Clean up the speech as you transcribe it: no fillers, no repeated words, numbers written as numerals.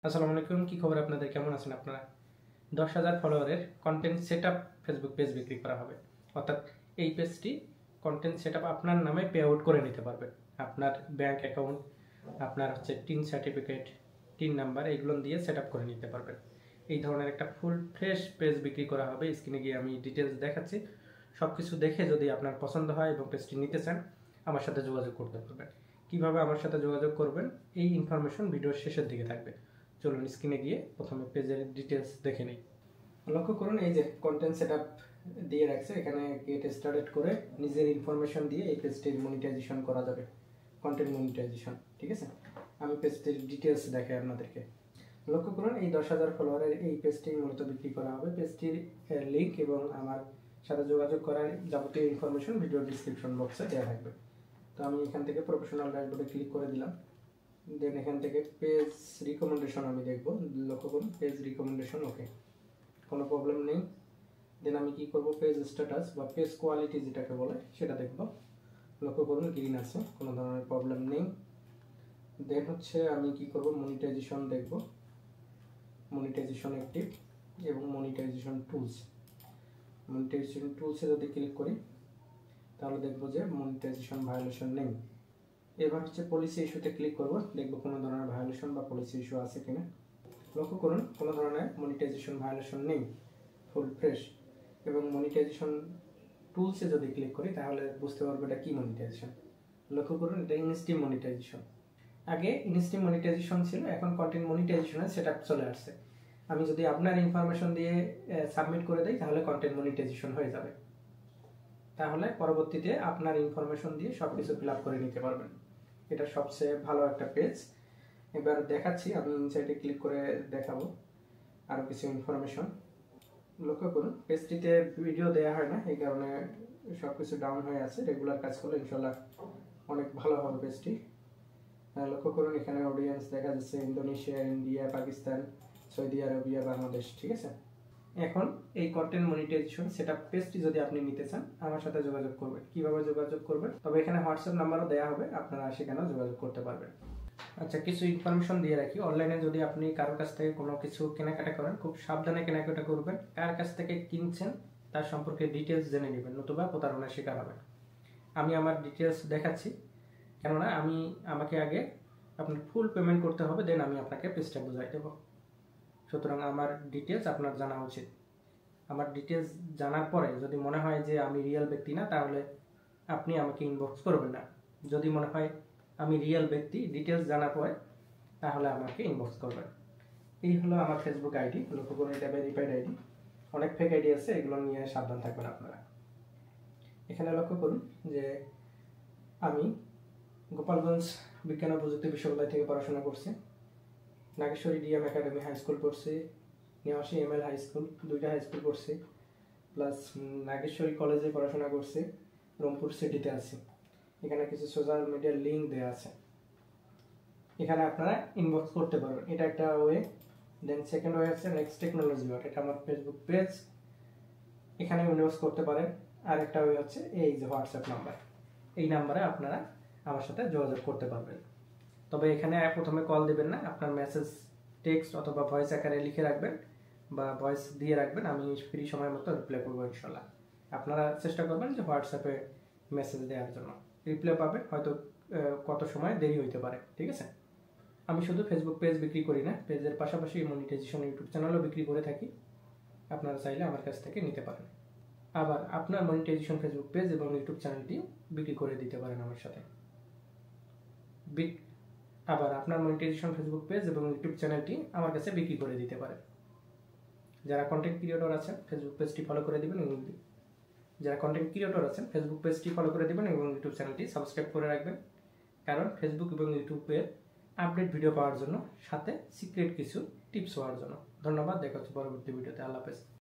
আসসালামু আলাইকুম, কি খবর আপনাদের? কেমন আছেন আপনারা? 10,000 ফলোয়ারের কন্টেন্ট সেটআপ ফেসবুক পেজ বিক্রি করা হবে। অর্থাৎ এই পেজটি কন্টেন্ট সেটআপ আপনার নামে পে আউট করে নিতে পারবেন। আপনার ব্যাংক অ্যাকাউন্ট, আপনার টিন সার্টিফিকেট, টিন নাম্বার এগুলো দিয়ে সেটআপ করে নিতে পারবেন। এই ধরনের একটা ফুল ফ্রেশ পেজ বিক্রি করা হবে। স্ক্রিনে গিয়ে আমি ডিটেলস দেখাচ্ছি। সব কিছু দেখে যদি আপনার পছন্দ হয় এবং পেজটি নিতে চান, আমার সাথে যোগাযোগ করতে পারবেন। কিভাবে আমার সাথে যোগাযোগ করবেন এই ইনফরমেশন ভিডিওর শেষের দিকে থাকবে। চলুন স্ক্রিনে গিয়ে প্রথমে পেজের ডিটেলস দেখে নিই। লক্ষ্য করুন, এই যে কন্টেন্ট সেটআপ দিয়ে রাখছে, এখানে গেট স্টার্টেড করে নিজের ইনফরমেশন দিয়ে এই পেজটির মনিটাইজেশন করা যাবে। কন্টেন্ট মনিটাইজেশন, ঠিক আছে। আমি পেজটির ডিটেলস দেখাই আপনাদেরকে। লক্ষ্য করুন, এই 10,000 ফলোয়ারের এই পেজটি মূলত বিক্রি করা হবে। পেজটির লিঙ্ক এবং আমার সাথে যোগাযোগ করার যাবতীয় ইনফরমেশন ভিডিও ডিসক্রিপশন বক্সে দেওয়া থাকবে। তো আমি এখান থেকে প্রফেশনাল ড্যাশবোর্ডে ক্লিক করে দিলাম। দেন এখান থেকে পেজ রিকমেন্ডেশন আমি দেখব। লক্ষ্য করুন, পেজ রিকমেন্ডেশন ওকে, কোনো প্রবলেম নেই। দেন আমি কি করব, পেজ স্ট্যাটাস বা পেজ কোয়ালিটি যেটাকে বলে সেটা দেখব। লক্ষ্য করুন, গ্রিন আছে, কোনো ধরনের প্রবলেম নেই। দেন হচ্ছে আমি কি করব, মনিটাইজেশন দেখব। মনিটাইজেশন অ্যাক্টিভ এবং মনিটাইজেশন টুলস। মনিটাইজেশন টুলসে যদি ক্লিক করি তাহলে দেখব যে মনিটাইজেশন ভায়োলেশন নেই। এবার হচ্ছে পলিসি ইস্যুতে ক্লিক করব, দেখব কোনো ধরনের ভায়োলেশন বা পলিসি ইস্যু আছে কিনা। লক্ষ্য করুন, কোনো ধরনের মনিটাইজেশন ভায়োলেশন নেই, ফুল ফ্রেশ। এবং মনিটাইজেশন টুলসে যদি ক্লিক করি তাহলে বুঝতে পারবো এটা কি মনিটাইজেশন। লক্ষ্য করুন, এটা ইনস্টিম মনিটাইজেশন। আগে ইনস্টিম মনিটাইজেশন ছিল, এখন কন্টেন্ট মনিটাইজেশনে সেটআপ চলে আসছে। আমি যদি আপনার ইনফরমেশন দিয়ে সাবমিট করে দিই তাহলে কন্টেন্ট মনিটাইজেশন হয়ে যাবে। তাহলে পরবর্তীতে আপনার ইনফরমেশন দিয়ে সব কিছু ফিল আপ করে নিতে পারবেন। এটা সবচেয়ে ভালো একটা পেজ। এবার দেখাচ্ছি, আমি ইনসাইটে ক্লিক করে দেখাবো আরও কিছু ইনফরমেশন। লক্ষ্য করুন, পেজটিতে ভিডিও দেওয়া হয় না, এই কারণে সব কিছু ডাউন হয়ে আছে। রেগুলার কাজ করলে ইনশাল্লাহ অনেক ভালো হবে পেজটি। লক্ষ্য করুন, এখানে অডিয়েন্স দেখা যাচ্ছে Indonesia, India, Pakistan, Saudi Arabia, Bangladesh, ঠিক আছে। এখন এই কন্টেন্ট মনিটাইজেশন সেটআপ পেজটি যদি আপনি নিতে চান আমার সাথে যোগাযোগ করবেন। কিভাবে যোগাযোগ করবেন? তবে এখানে হোয়াটসঅ্যাপ নাম্বারও দেওয়া হবে, আপনারা সেখানেও যোগাযোগ করতে পারবেন। আচ্ছা, কিছু ইনফরমেশন দিয়ে রাখি। অনলাইনে যদি আপনি কারোর কাছ থেকে কোনো কিছু কেনাকাটা করেন, খুব সাবধানে কেনাকাটা করবেন। কার কাছ থেকে কিনছেন তার সম্পর্কে ডিটেলস জেনে নেবেন, নতুবা প্রতারণার শিকার হবেন। আমি আমার ডিটেলস দেখাচ্ছি, কেননা আমাকে আগে আপনার ফুল পেমেন্ট করতে হবে, দেন আমি আপনাকে পেজটা বুঝাই দেবো। সুতরাং আমার ডিটেলস আপনার জানা উচিত। আমার ডিটেলস জানার পরে যদি মনে হয় যে আমি রিয়েল ব্যক্তি না, তাহলে আপনি আমাকে ইনবক্স করবেন না। যদি মনে হয় আমি রিয়েল ব্যক্তি, ডিটেলস জানার পরে, তাহলে আমাকে ইনবক্স করবেন। এই হলো আমার ফেসবুক আইডি। লক্ষ্য করুন, এটা ভেরিফাইড আইডি। অনেক ফেক আইডি আছে, এগুলো নিয়ে সাবধান থাকবেন আপনারা। এখানে লক্ষ্য করুন যে আমি গোপালগঞ্জ বিজ্ঞান ও প্রযুক্তি বিশ্ববিদ্যালয় থেকে পড়াশোনা করছি। Nageshwari DM academy high school পড়ছি, নেওয়াশি এমএল হাই স্কুল, দুইটা হাই স্কুল পড়ছি, প্লাস নাগেশ্বরী কলেজে পড়াশোনা করছি, রংপুর সিটিতে আছি। এখানে কিছু সোশ্যাল মিডিয়ার লিঙ্ক দেওয়া আছে, এখানে আপনারা ইনবক্স করতে পারবেন। এটা একটা ওয়ে। দেন সেকেন্ড ওয়ে হচ্ছে নেক্সট টেকনোলজি ওয়ার্ড, এটা আমার ফেসবুক পেজ, এখানে ইনবক্স করতে পারেন। আর একটা ওয়ে হচ্ছে এই যে হোয়াটসঅ্যাপ নাম্বার, এই নাম্বারে আপনারা আমার সাথে যোগাযোগ করতে পারবেন। তবে এখানে প্রথমে কল দেবেন না, আপনার মেসেজ, টেক্সট অথবা ভয়েস আকারে লিখে রাখবেন বা ভয়েস দিয়ে রাখবেন। আমি ফ্রি সময় মতো রিপ্লাই করবো ইনশাল্লাহ। আপনারা চেষ্টা করবেন যে হোয়াটসঅ্যাপে মেসেজ দেওয়ার জন্য, রিপ্লাই পাবেন, হয়তো কত সময় দেরি হইতে পারে, ঠিক আছে। আমি শুধু ফেসবুক পেজ বিক্রি করি না, পেজের পাশাপাশি মনিটাইজেশন ইউটিউব চ্যানেলও বিক্রি করে থাকি। আপনারা চাইলে আমার কাছ থেকে নিতে পারেন। আবার আপনার মনিটাইজেশন ফেসবুক পেজ এবং ইউটিউব চ্যানেলটিও বিক্রি করে দিতে পারেন আমার সাথে। আবার আপনার মনিটাইজেশন ফেসবুক পেজ এবং ইউটিউব চ্যানেলটি আমার কাছে বিক্রি করে দিতে পারেন। যারা কন্টেন্ট ক্রিয়েটর আছেন ফেসবুক পেজটি ফলো করে দিবেন এবং ইউটিউব চ্যানেলটি সাবস্ক্রাইব করে রাখবেন। কারণ ফেসবুক এবং ইউটিউবের আপডেট ভিডিও পাওয়ার জন্য, সাথে সিক্রেট কিছু টিপস হওয়ার জন্য। ধন্যবাদ, দেখা হচ্ছে পরবর্তী ভিডিওতে। আল্লাহ হাফেজ।